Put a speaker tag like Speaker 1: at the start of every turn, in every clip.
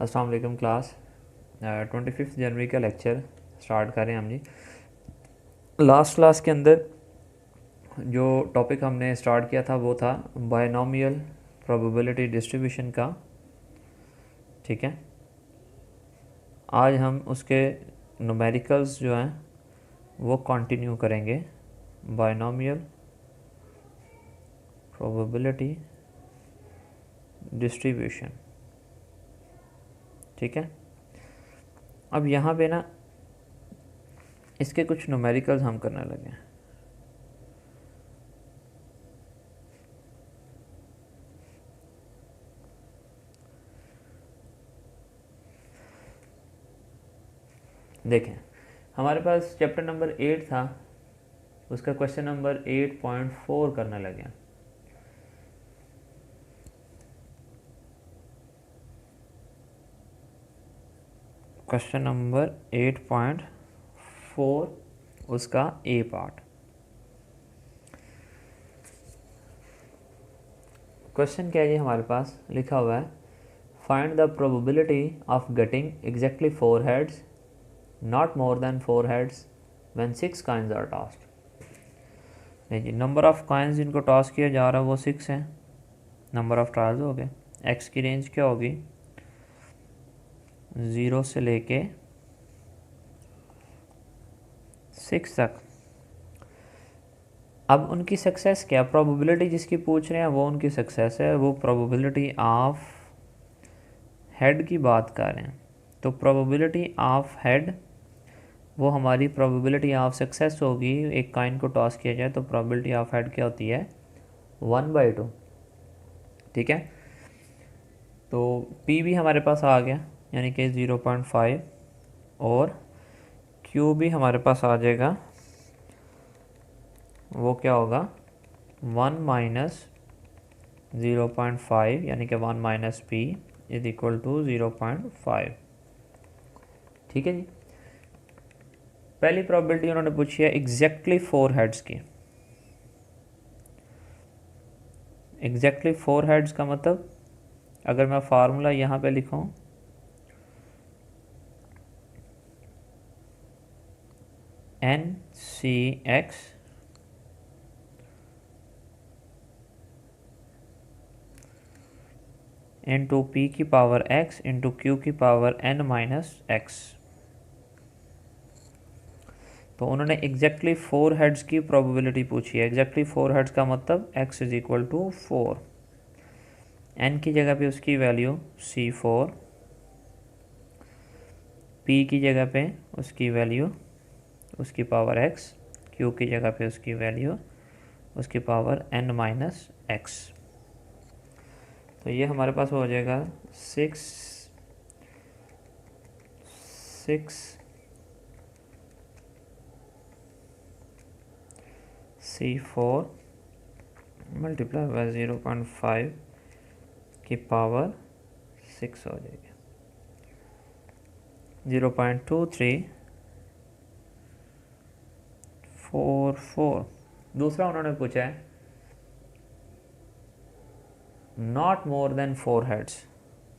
Speaker 1: अस्सलाम वालेकुम क्लास। 25 जनवरी का लेक्चर स्टार्ट करें हम जी। लास्ट क्लास के अंदर जो टॉपिक हमने स्टार्ट किया था वो था बायनॉमियल प्रोबेबिलिटी डिस्ट्रीब्यूशन का। ठीक है, आज हम उसके न्यूमेरिकल्स जो हैं वो कंटिन्यू करेंगे। Binomial probability distribution. ठीक है, अब यहाँ पे ना इसके कुछ न्यूमेरिकल्स हम करने लगे हैं। देखें, हमारे पास चैप्टर नंबर 8 था, उसका क्वेश्चन नंबर 8.4 करने लगे हैं। क्वेश्चन नंबर 8.4 उसका ए पार्ट। क्वेश्चन क्या है जी, हमारे पास लिखा हुआ है find the probability of getting exactly 4 heads not more than 4 heads when 6 coins are tossed. नहीं जी, नंबर ऑफ कॉइन्स जिनको टॉस किया जा रहा है वो 6 हैं, नंबर ऑफ ट्रायल्स हो गए। एक्स की रेंज क्या होगी, 0 से लेके 6 तक। अब उनकी सक्सेस क्या, प्रोबेबिलिटी जिसकी पूछ रहे हैं वो उनकी सक्सेस है, वो प्रोबेबिलिटी ऑफ हेड की बात कर रहे हैं। तो प्रोबेबिलिटी ऑफ हेड वो हमारी प्रोबेबिलिटी ऑफ सक्सेस होगी। एक कॉइन को टॉस किया जाए तो प्रोबेबिलिटी ऑफ हेड क्या होती है, 1/2। ठीक है, तो P भी हमारे पास आ गया यानी कि 0.5 और Q भी हमारे पास आ जाएगा, वो क्या होगा 1 माइनस 0.5 यानी कि 1 minus P is equal to 0.5। ठीक है जी, पहली प्रोबेबिलिटी उन्होंने पूछी है एग्जैक्टली 4 हेड्स की। एग्जैक्टली 4 हेड्स का मतलब अगर मैं फार्मूला यहाँ पे लिखूँ NCX इंटू P की पावर X इंटू Q की पावर N माइनस X। तो उन्होंने एग्जैक्टली 4 हेड्स की प्रोबेबिलिटी पूछी है। एग्जैक्टली 4 हेड्स का मतलब X is equal to 4, N की जगह पे उसकी वैल्यू C4, P की जगह पे उसकी वैल्यू उसकी पावर X, Q की जगह पे उसकी वैल्यू उसकी पावर N माइनस X। तो ये हमारे पास हो जाएगा 6 C4 मल्टीप्लाई बाय 0.5 की पावर 6 हो जाएगी, 0.2344। दूसरा उन्होंने पूछा है not more than 4 heads,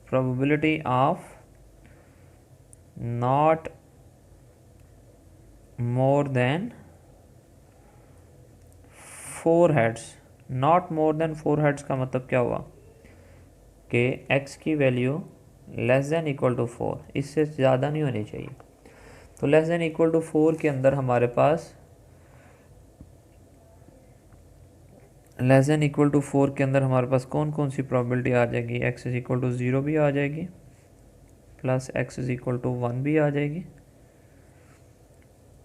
Speaker 1: probability of not more than 4 heads. Not more than 4 heads का मतलब क्या हुआ कि x की value less than equal to 4, इससे ज़्यादा नहीं होनी चाहिए। तो लेस देन इक्वल टू 4 के अंदर हमारे पास कौन कौन सी प्रोबेबिलिटी आ जाएगी, x इज इक्वल टू 0 भी आ जाएगी, plus x is equal to 1 भी आ जाएगी,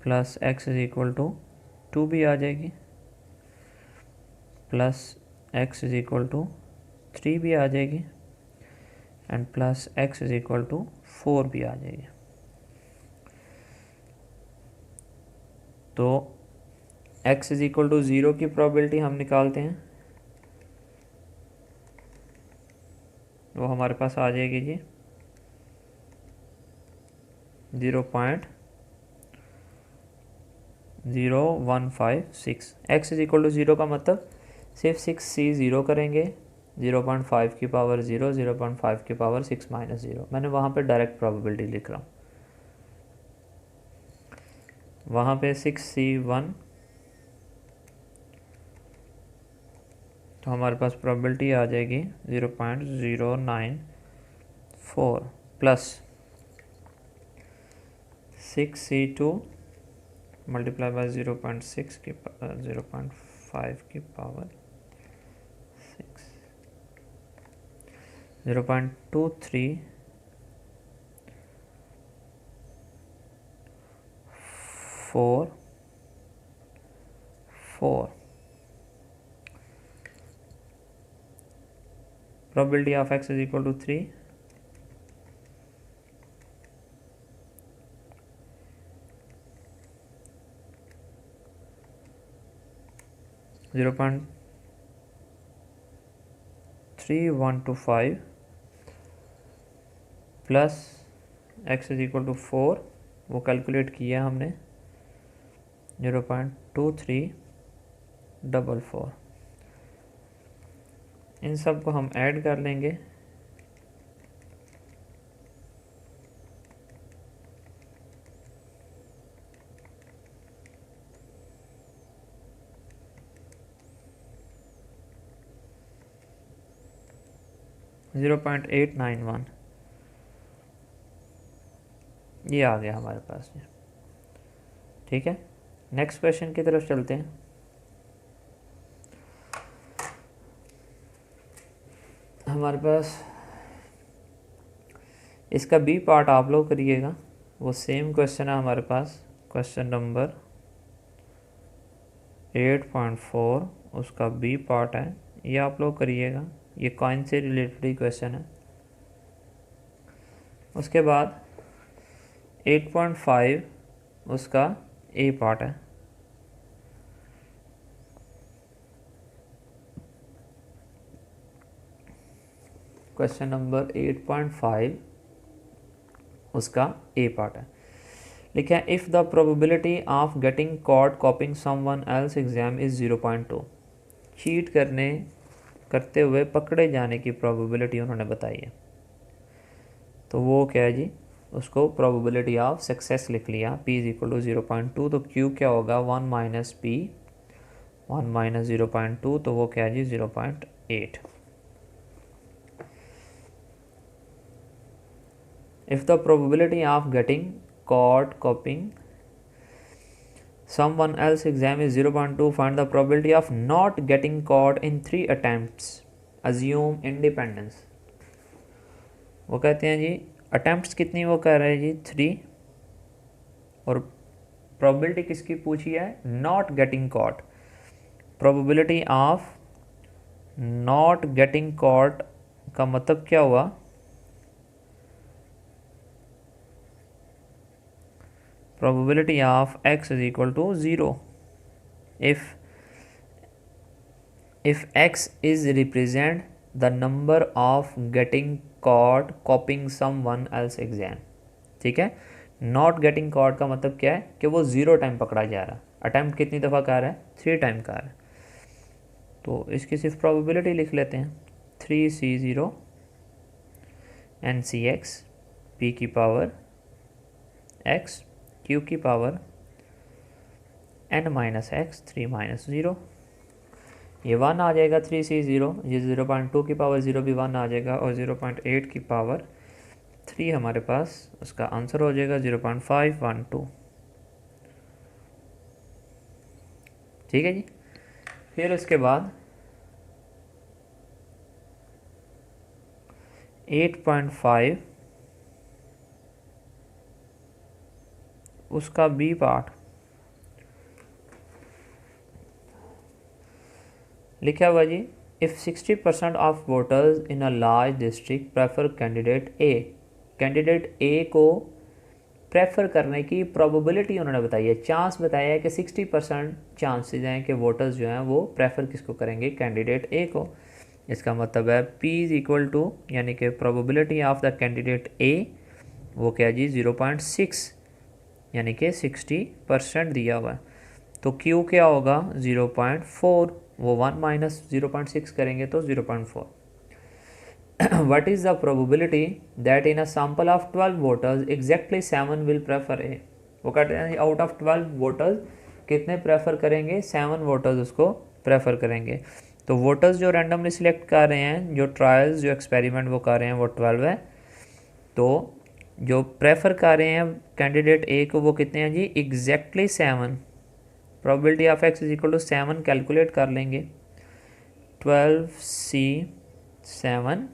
Speaker 1: plus x is equal to 2 भी आ जाएगी, plus x is equal to 3 भी आ जाएगी, and plus x is equal to 4 भी आ जाएगी। तो x इज इक्वल टू 0 की प्रोबेबिलिटी हम निकालते हैं, वो हमारे पास आ जाएगी जी 0.0156। x इज इक्वल टू 0 का मतलब सिर्फ 6 C 0 करेंगे 0.5 की पावर 0, 0.5 की पावर 6 माइनस 0। मैंने वहाँ पे डायरेक्ट प्रोबेबिलिटी लिख रहा हूँ। वहाँ पे 6C1, तो हमारे पास प्रोबेबिलिटी आ जाएगी 0.094 प्लस 6C2 मल्टीप्लाई बाय 0.6 की 0.5 की power 6, 0.23 4 4 probability of x is equal to 3, 0.3125 plus x is equal to 4, वो कैलकुलेट किया हमने 0.2344। इन सब को हम ऐड कर लेंगे। ज़ीरो पॉइंट 891 ये आ गया हमारे पास। ठीक है, नेक्स्ट क्वेश्चन की तरफ चलते हैं। हमारे पास इसका बी पार्ट आप लोग करिएगा, वो सेम क्वेश्चन है हमारे पास, क्वेश्चन नंबर 8.4, उसका बी पार्ट है, ये आप लोग करिएगा। ये कॉइन से रिलेटेड ही क्वेश्चन है। उसके बाद 8.5 उसका ए पार्ट है। क्वेश्चन नंबर 8.5 उसका ए पार्ट है। लिखा है if the probability of getting caught copying someone else exam is 0.2। Cheat करते हुए पकड़े जाने की प्रोबेबिलिटी उन्होंने बताई है। तो वो क्या है जी, उसको प्रोबेबिलिटी ऑफ सक्सेस लिख लिया, p इज इक्वल टू 0.2। तो q क्या होगा, 1 माइनस p, 1 माइनस 0.2, तो वो क्या है जी 0.8। If the probability of getting caught copying someone else's exam is 0.2, find the probability of not getting caught in 3 attempts. Assume independence. वो कहते हैं जी अटैम्प्ट्स कितनी, वो कह रहे हैं जी 3, और प्रोबेबिलिटी किसकी पूछी है, not getting caught. Probability of not getting caught का मतलब क्या हुआ, probability of x is equal to 0 if x is represent the number of getting caught copying someone else exam। ठीक है, not getting caught का मतलब क्या है कि वो 0 टाइम पकड़ा जा रहा है। अटैम्प्ट कितनी दफ़ा कर रहा है, 3 टाइम कर रहा है। तो इसकी सिर्फ प्रोबेबिलिटी लिख लेते हैं, 3C0 NCX p की पावर x q की power n minus x 3 minus 0, ये 1 आ जाएगा 3C0, ये 0.2 की पावर 0 भी 1 आ जाएगा, और 0.8 की पावर 3 हमारे पास उसका आंसर हो जाएगा 0.512। ठीक है जी। फिर उसके बाद 8.5 उसका बी पार्ट लिखा हुआ जी, if 60% of voters in a large district prefer candidate A. Candidate A को प्रेफर करने की प्रोबेबिलिटी उन्होंने बताई है, चांस बताया है कि 60% चांसेज हैं कि वोटर्स जो हैं वो प्रेफर किसको करेंगे, कैंडिडेट ए को। इसका मतलब है p इज इक्वल टू, यानी कि प्रोबेबिलिटी ऑफ द कैंडिडेट ए वो क्या जी 0.6, यानी कि 60% दिया हुआ है। तो q क्या होगा 0.4, वो 1 माइनस 0.6 करेंगे तो 0.4। what is the probability that in a sample of 12 voters exactly 7 will prefer A? वो कहते हैं आउट ऑफ 12 वोटर्स कितने प्रेफर करेंगे, 7 वोटर्स उसको प्रेफर करेंगे। तो वोटर्स जो रैंडमली सिलेक्ट कर रहे हैं, जो ट्रायल्स जो एक्सपेरिमेंट वो कर रहे हैं वो 12 है। तो जो प्रेफर कर रहे हैं कैंडिडेट ए को वो कितने हैं जी, exactly 7। Probability of x is equal to 7 calculate कर लेंगे, 12C7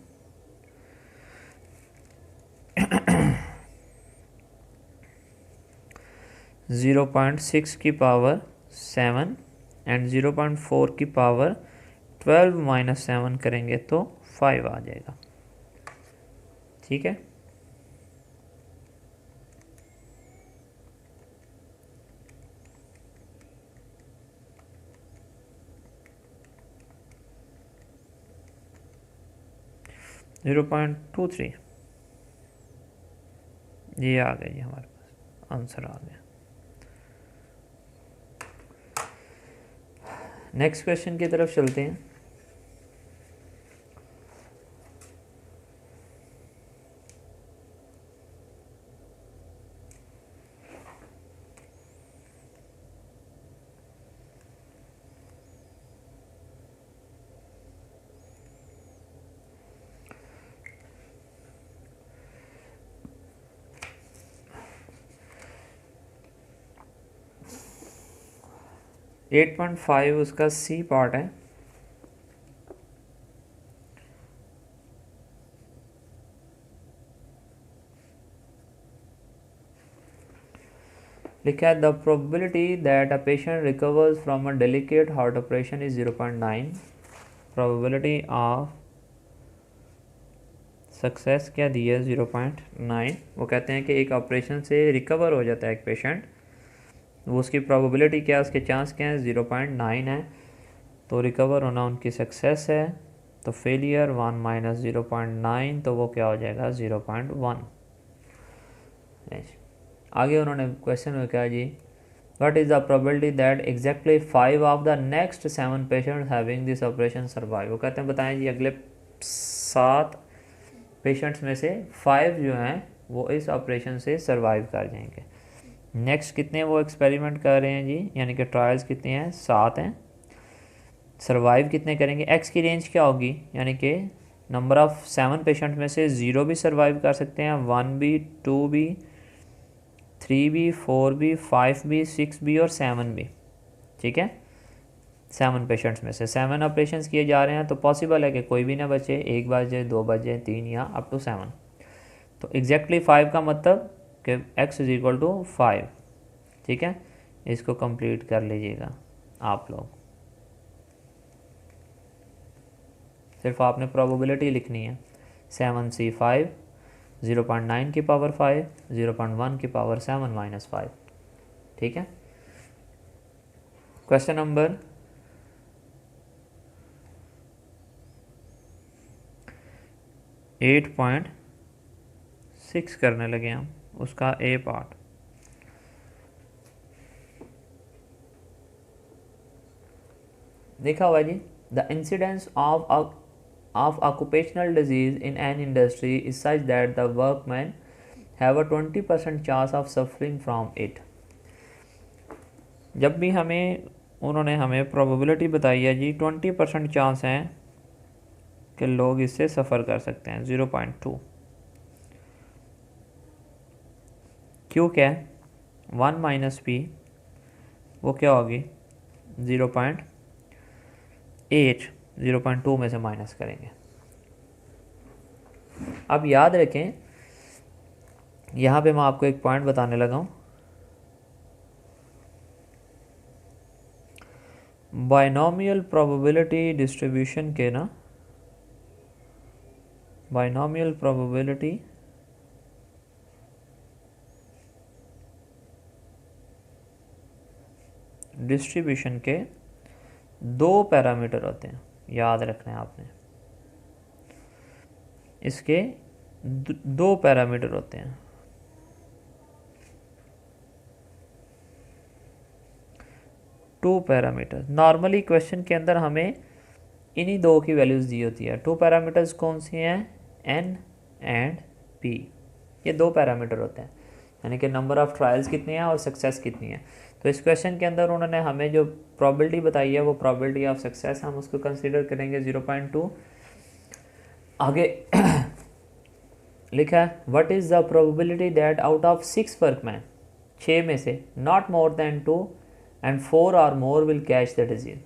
Speaker 1: 0.6 की पावर 7 एंड 0.4 की पावर 12 माइनस 7 करेंगे तो 5 आ जाएगा। ठीक है, जीरो पॉइंट 23 ये आ गया जी, हमारे पास आंसर आ गया। नेक्स्ट क्वेश्चन की तरफ चलते हैं। एट पॉइंट 5 उसका सी पार्ट है। लिखा है the probability that a patient recovers from a delicate heart operation is 0.9। Probability of success क्या दी है, 0.9। वो कहते हैं कि एक ऑपरेशन से रिकवर हो जाता है एक पेशेंट, वो उसकी प्रोबेबिलिटी क्या है, उसके चांस क्या है, 0.9 है। तो रिकवर होना उनकी सक्सेस है। तो फेलियर 1 माइनस 0.9 तो वो क्या हो जाएगा, 0.1। आगे उन्होंने क्वेश्चन में कहा जी what is the probability that exactly 5 of the next 7 patients having this operation survive. वो कहते हैं बताएं जी अगले 7 पेशेंट्स में से 5 जो हैं वो इस ऑपरेशन से सर्वाइव कर जाएंगे। नेक्स्ट कितने वो एक्सपेरिमेंट कर रहे हैं जी, यानी कि ट्रायल्स कितने हैं, 7 हैं। सर्वाइव कितने करेंगे, एक्स की रेंज क्या होगी, यानी कि नंबर ऑफ 7 पेशेंट में से 0 भी सर्वाइव कर सकते हैं, 1 भी, 2 भी, 3 भी, 4 भी, 5 भी, 6 भी और 7 भी। ठीक है, 7 पेशेंट्स में से 7 ऑपरेशंस किए जा रहे हैं, तो पॉसिबल है कि कोई भी ना बचे, 1 बचे, 2 बचे, 3 या अप टू 7। तो एग्जैक्टली 5 का मतलब कि x इज इक्वल टू 5। ठीक है, इसको कंप्लीट कर लीजिएगा आप लोग। सिर्फ आपने प्रोबेबिलिटी लिखनी है, 7C5 0.9 की पावर 5, 0.1 की पावर 7 माइनस 5। ठीक है, क्वेश्चन नंबर 8.6 करने लगे हम, उसका ए पार्ट। देखा हुआ जी the incidence of occupational disease in an industry is such that the workmen have a 20% chance of suffering from it। जब भी उन्होंने हमें प्रोबेबिलिटी बताई है जी 20% चांस हैं कि लोग इससे सफ़र कर सकते हैं, 0.2। क्यों क्या है, 1 माइनस पी वो क्या होगी, 0.8, 0.2 में से माइनस करेंगे। अब याद रखें, यहाँ पे मैं आपको एक पॉइंट बताने लगा हूँ। बाइनोमियल प्रोबेबिलिटी डिस्ट्रीब्यूशन के ना, बाइनोमियल प्रोबेबिलिटी डिस्ट्रीब्यूशन के 2 पैरामीटर होते हैं, याद रखना है आपने। इसके 2 पैरामीटर होते हैं। टू पैरामीटर नॉर्मली क्वेश्चन के अंदर हमें इन्हीं 2 की वैल्यूज़ दी होती है। 2 पैरामीटर्स कौन सी हैं, एन एंड पी, ये दो पैरामीटर होते हैं, यानी कि नंबर ऑफ़ ट्रायल्स कितनी है और सक्सेस कितनी है। तो इस क्वेश्चन के अंदर उन्होंने हमें जो प्रोबेबिलिटी बताई है वो प्रोबेबिलिटी ऑफ सक्सेस, हम उसको कंसीडर करेंगे 0.2। आगे लिखा है what is the probability that out of 6 workman, 6 में से नॉट मोर देन 2 एंड 4 और more will catch the disease.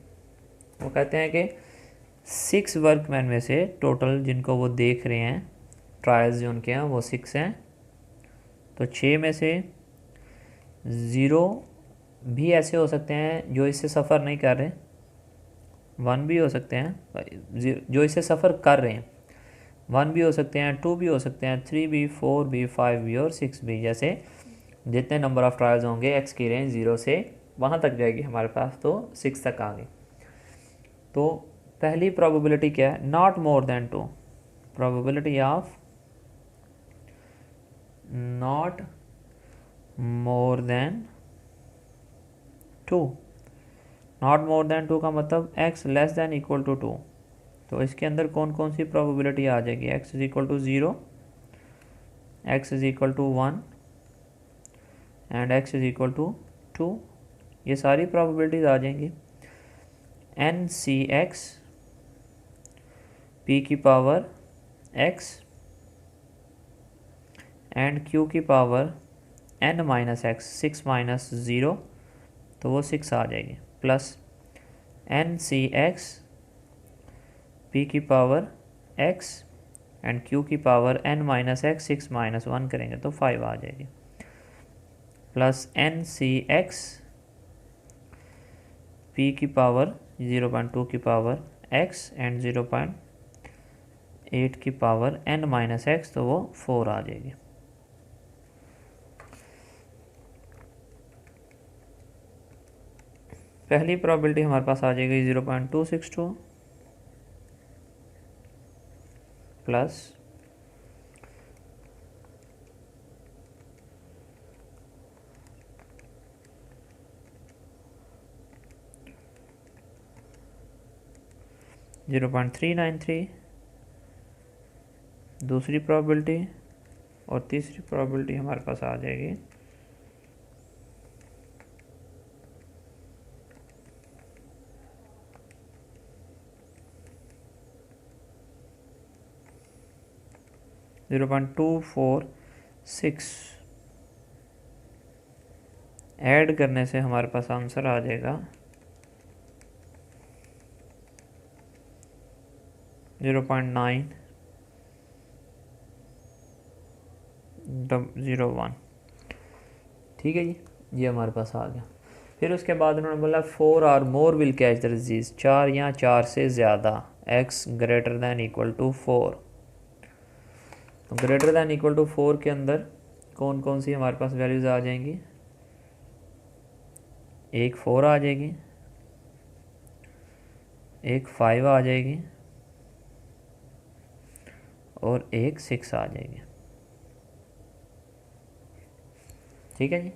Speaker 1: वो कहते हैं कि 6 वर्कमैन में से टोटल जिनको वो देख रहे हैं, ट्रायल्स जो उनके हैं वो 6 हैं, तो 6 में से 0 भी ऐसे हो सकते हैं जो इससे सफ़र नहीं कर रहे, 1 भी हो सकते हैं जो इससे सफ़र कर रहे हैं, 1 भी हो सकते हैं, 2 भी हो सकते हैं, 3 भी, 4 भी, 5 भी और 6 भी। जैसे जितने नंबर ऑफ़ ट्रायल्स होंगे एक्स की रेंज 0 से वहाँ तक जाएगी हमारे पास, तो 6 तक आ गई। तो पहली प्रोबेबिलिटी क्या है, not more than 2, probability of not more than 2, not more than 2 का मतलब x less than equal to 2। तो इसके अंदर कौन कौन सी प्रोबेबिलिटी आ जाएगी, x is equal to 0, x is equal to 1 and x is equal to 2, ये सारी प्रोबेबिलिटीज आ जाएंगी। n सी एक्स p की पावर x एंड q की power n minus x, 6 minus 0, तो वो 6 आ जाएगी, plus n C x p की पावर x एंड q की power n minus x, 6 minus 1 करेंगे तो 5 आ जाएगी, plus n C x p की पावर 0.2 की पावर x एंड 0.8 की पावर n माइनस एक्स, तो वो 4 आ जाएगी। पहली प्रोबेबिलिटी हमारे पास आ जाएगी 0.262 प्लस 0.393 दूसरी प्रोबेबिलिटी, और तीसरी प्रोबेबिलिटी हमारे पास आ जाएगी 0.246। ऐड करने से हमारे पास आंसर आ जाएगा 0.901। ठीक है जी, ये हमारे पास आ गया। फिर उसके बाद उन्होंने बोला 4 और more will catch the disease, 4 या 4 से ज़्यादा, x greater than equal to 4। तो ग्रेटर दैन इक्वल टू 4 के अंदर कौन कौन सी हमारे पास वैल्यूज़ आ जाएंगी, एक 4 आ जाएगी, एक 5 आ जाएगी और एक 6 आ जाएगी। ठीक है जी,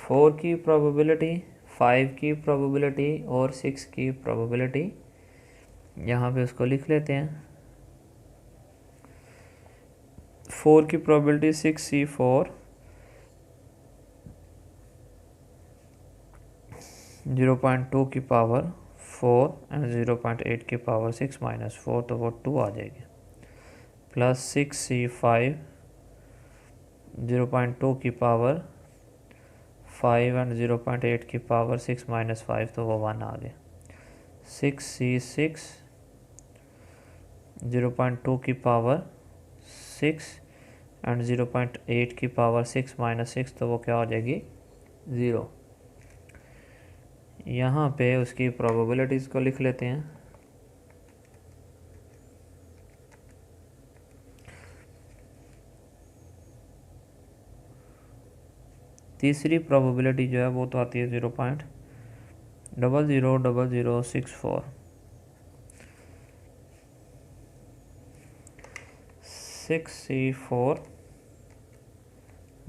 Speaker 1: 4 की प्रोबेबिलिटी, 5 की प्रोबेबिलिटी और 6 की प्रोबेबिलिटी, यहाँ पे उसको लिख लेते हैं। 4 की प्रोबेबिलिटी 6c4 0.2 की पावर 4 एंड 0.8 की पावर 6 माइनस 4, तो वो 2 आ जाएगी, प्लस 6c5 0.2 की पावर 5 एंड 0.8 की पावर 6 माइनस 5, तो वो 1 आ गए, 6c6 0.2 की पावर 6 एंड 0.8 की पावर 6 माइनस 6, तो वो क्या हो जाएगी, 0। यहाँ पे उसकी प्रोबेबिलिटीज़ को लिख लेते हैं। तीसरी प्रोबेबिलिटी जो है वो तो आती है 0.000064, 6c4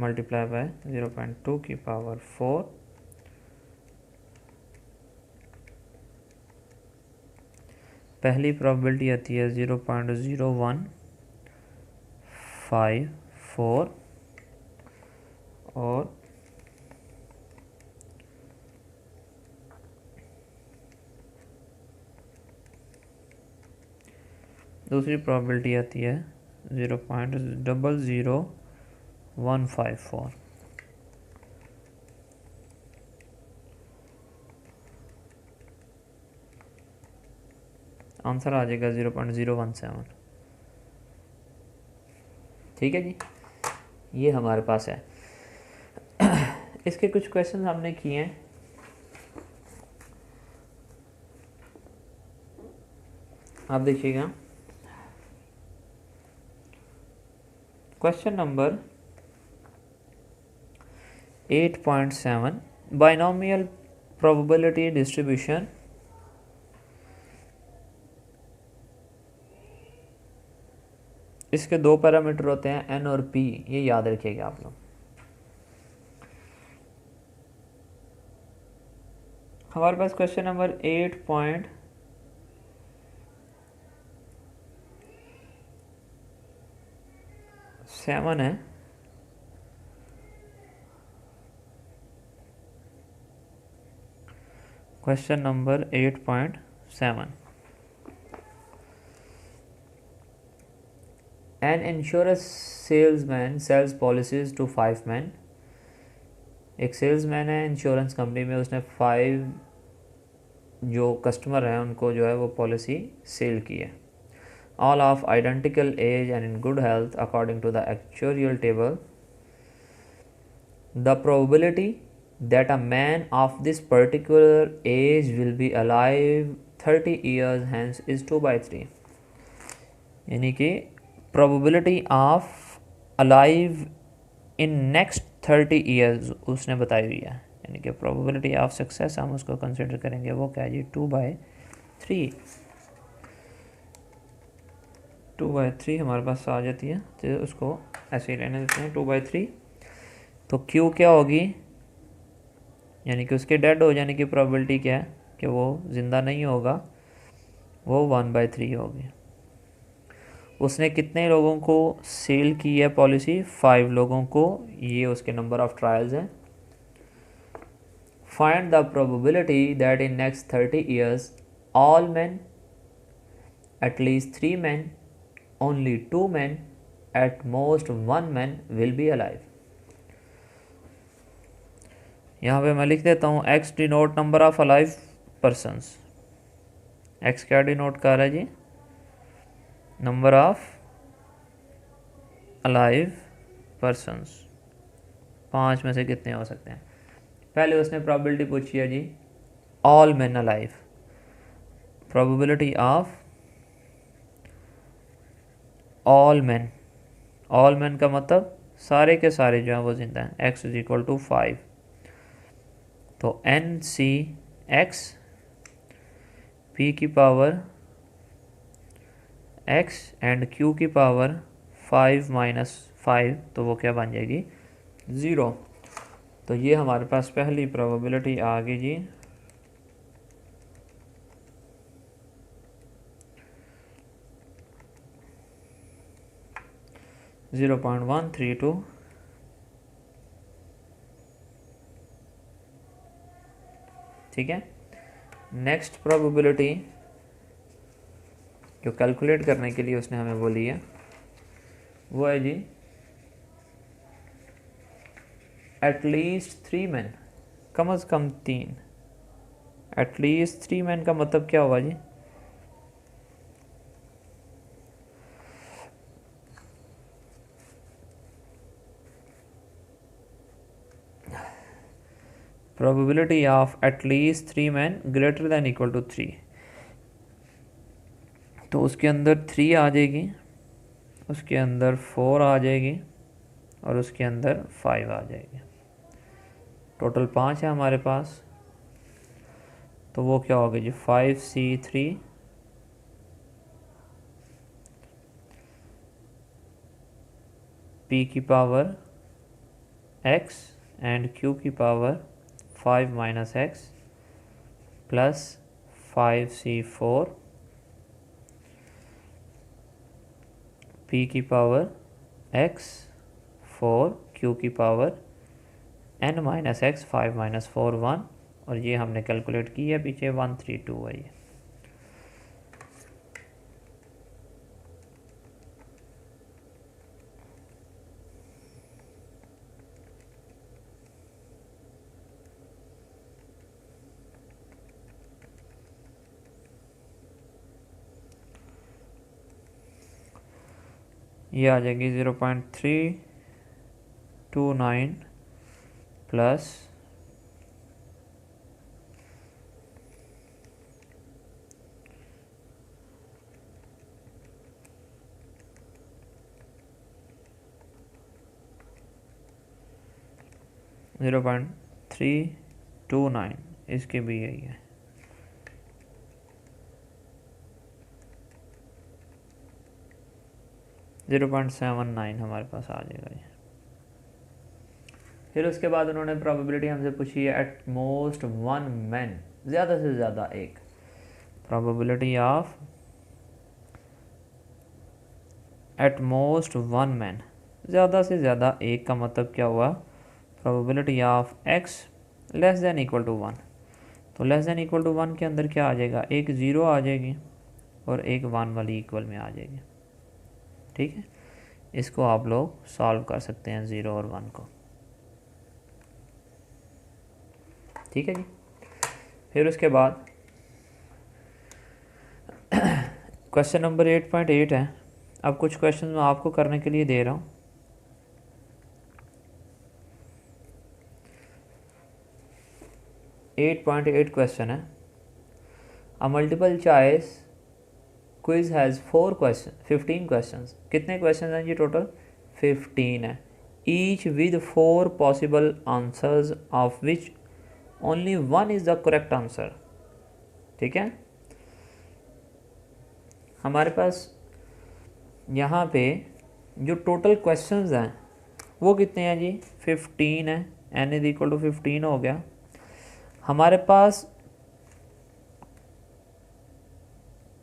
Speaker 1: मल्टीप्लाई बाय 0.2 की पावर 4 पहली प्रोबेबिलिटी आती है 0.01 5 4 और दूसरी प्रोबेबिलिटी आती है 0.00154। आंसर आ जाएगा 0.017। ठीक है जी, ये हमारे पास है। इसके कुछ क्वेश्चन हमने किए हैं। आप देखिएगा, question number 8.7 binomial probability distribution इसके दो पैरामीटर होते हैं एन और पी, ये याद रखिएगा आप लोग। हमारे पास क्वेश्चन नंबर 8.7 है। Question number 8.7 an insurance salesman sells policies to 5 men। एक सेल्समैन है इंश्योरेंस कंपनी में, उसने 5 जो कस्टमर हैं उनको जो है वो पॉलिसी सेल की है। All of identical age and in good health according to the actuarial table. The probability that a man of this particular age will be alive 30 years hence is 2/3। यानी कि probability of alive in next 30 years उसने बताई हुई है, यानी कि probability of success हम उसको कंसिडर करेंगे, वो क्या है जी 2/3। 2/3 हमारे पास आ जाती है, तो उसको ऐसे ही रहने देते हैं 2/3। तो Q क्या होगी, यानी कि उसके डेड हो जाने की प्रोबेबिलिटी क्या है कि वो ज़िंदा नहीं होगा, वो 1/3 होगी। उसने कितने लोगों को सेल की है पॉलिसी, 5 लोगों को, ये उसके नंबर ऑफ ट्रायल्स हैं। Find the probability that in next 30 years all men, at least 3 men, only 2 men, eight most 1 man will be alive. यहाँ पे मैं लिख देता हूँ x denote number of alive persons. x क्या डिनोट कर रहा है जी, नंबर ऑफ अलाइव पर्सनस। 5 में से कितने हो सकते हैं। पहले उसने प्रोबेबिलिटी पूछी है जी all men alive. Probability of all men, all men का मतलब सारे के सारे जो हैं वो जिंदा हैं। x = 5, तो NC(x) p की पावर x एंड q की पावर 5 - 5, तो वो क्या बन जाएगी 0। तो ये हमारे पास पहली प्रोबेबिलिटी आ गई जी। (0.132) ठीक है। नेक्स्ट प्रोबेबिलिटी जो कैलकुलेट करने के लिए उसने हमें बोली है वो है जी एटलीस्ट 3 men, कम से कम 3। एटलीस्ट 3 men का मतलब क्या होगा जी, प्रोबेबिलिटी ऑफ एटलीस्ट 3 men greater than equal to 3। तो उसके अंदर 3 आ जाएगी, उसके अंदर 4 आ जाएगी और उसके अंदर 5 आ जाएगी। टोटल 5 है हमारे पास। तो वो क्या होगा जी 5C3 p की पावर x एंड q की power 5 - x plus 5C4 p की पावर x 4 q की power n minus x 5 minus 4 1, और ये हमने कैलकुलेट की है पीछे 132 है ये। ये आ जाएगी 0.329 प्लस 0.329, इसके भी यही है। .79 हमारे पास आ जाएगा ये। फिर उसके बाद उन्होंने प्रोबेबिलिटी हमसे पूछी है एट मोस्ट 1 मैन, ज़्यादा से ज़्यादा एक। Probability of at most 1 man, ज़्यादा से ज़्यादा एक का मतलब क्या हुआ? Probability of x less than equal to 1। तो लेस दैन इक्वल टू 1 के अंदर क्या आ जाएगा? एक 0 आ जाएगी और एक 1 वाली इक्वल में आ जाएगी। ठीक है, इसको आप लोग सॉल्व कर सकते हैं 0 और 1 को। ठीक है जी। फिर उसके बाद क्वेश्चन नंबर 8.8 है। अब कुछ क्वेश्चन मैं आपको करने के लिए दे रहा हूँ। .8 क्वेश्चन है। A multiple choice quiz has 15 question. कितने क्वेश्चन हैं जी? टोटल 15 है। Each with 4 possible answers of which only 1 is the correct answer. ठीक है, हमारे पास यहाँ पे जो टोटल क्वेश्चंस हैं वो कितने हैं जी? 15 है। n इज इक्वल टू 15 हो गया। हमारे पास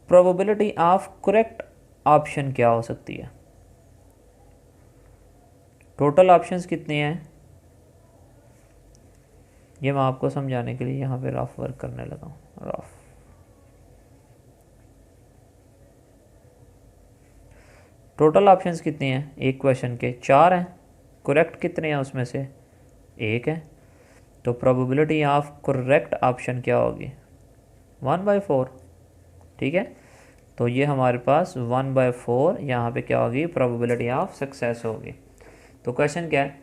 Speaker 1: प्रोबेबिलिटी ऑफ करेक्ट ऑप्शन क्या हो सकती है? टोटल ऑप्शंस कितने हैं ये मैं आपको समझाने के लिए यहाँ पे रफ वर्क करने लगा हूँ। रफ टोटल ऑप्शंस कितने हैं? एक क्वेश्चन के 4 हैं। करेक्ट कितने हैं उसमें से? 1 है। तो प्रोबेबिलिटी ऑफ करेक्ट ऑप्शन क्या होगी? 1/4। ठीक है, तो ये हमारे पास 1/4 यहाँ पे क्या होगी? प्रोबेबिलिटी ऑफ सक्सेस होगी। तो क्वेश्चन क्या है?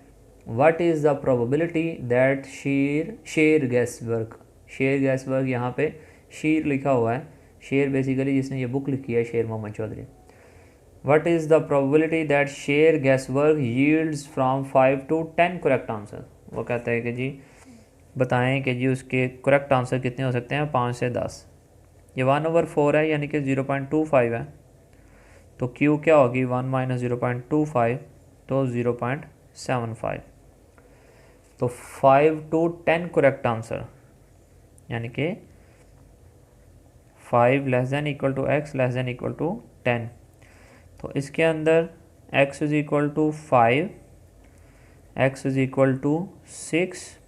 Speaker 1: What is the probability that शेर गैसबर्ग, शेर गैसबर्ग यहाँ पे शेर लिखा हुआ है। शेर बेसिकली जिसने ये बुक लिखी है, Sher Mohammad Chaudhary. What is the probability that शेर गैसबर्ग yields from 5 to 10 correct answer. वो कहता है कि जी बताएं कि जी उसके करेक्ट आंसर कितने हो सकते हैं? 5 से 10। ये 1/4 है यानी कि 0.25 है। तो Q क्या होगी? 1 माइनस 0.25 तो 0.75। तो 5 to 10 करेक्ट आंसर यानी कि 5 less than equal to x less than equal to 10। तो इसके अंदर x is equal to 5, x is equal to 6,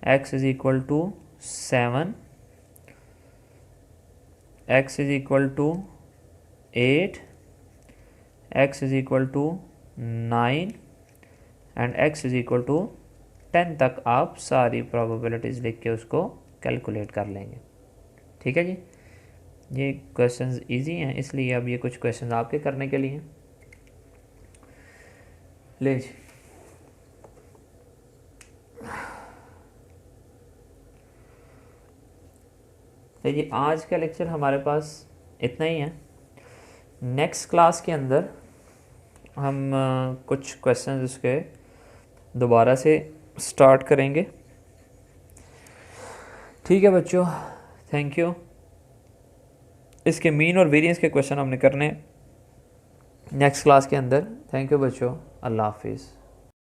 Speaker 1: x is equal to 7, x is equal to 8, x is equal to 9 and x is equal to 10 तक आप सारी probabilities लिख के उसको calculate कर लेंगे। ठीक है जी, ये क्वेश्चंस इजी हैं इसलिए अब ये कुछ क्वेश्चंस आपके करने के लिए ले जी। तो जी आज का लेक्चर हमारे पास इतना ही है। नेक्स्ट क्लास के अंदर हम कुछ क्वेश्चंस उसके दोबारा से स्टार्ट करेंगे। ठीक है बच्चों, थैंक यू। इसके मीन और वेरिएंस के क्वेश्चन हमने करने नेक्स्ट क्लास के अंदर। थैंक यू बच्चों, अल्लाह हाफिज़।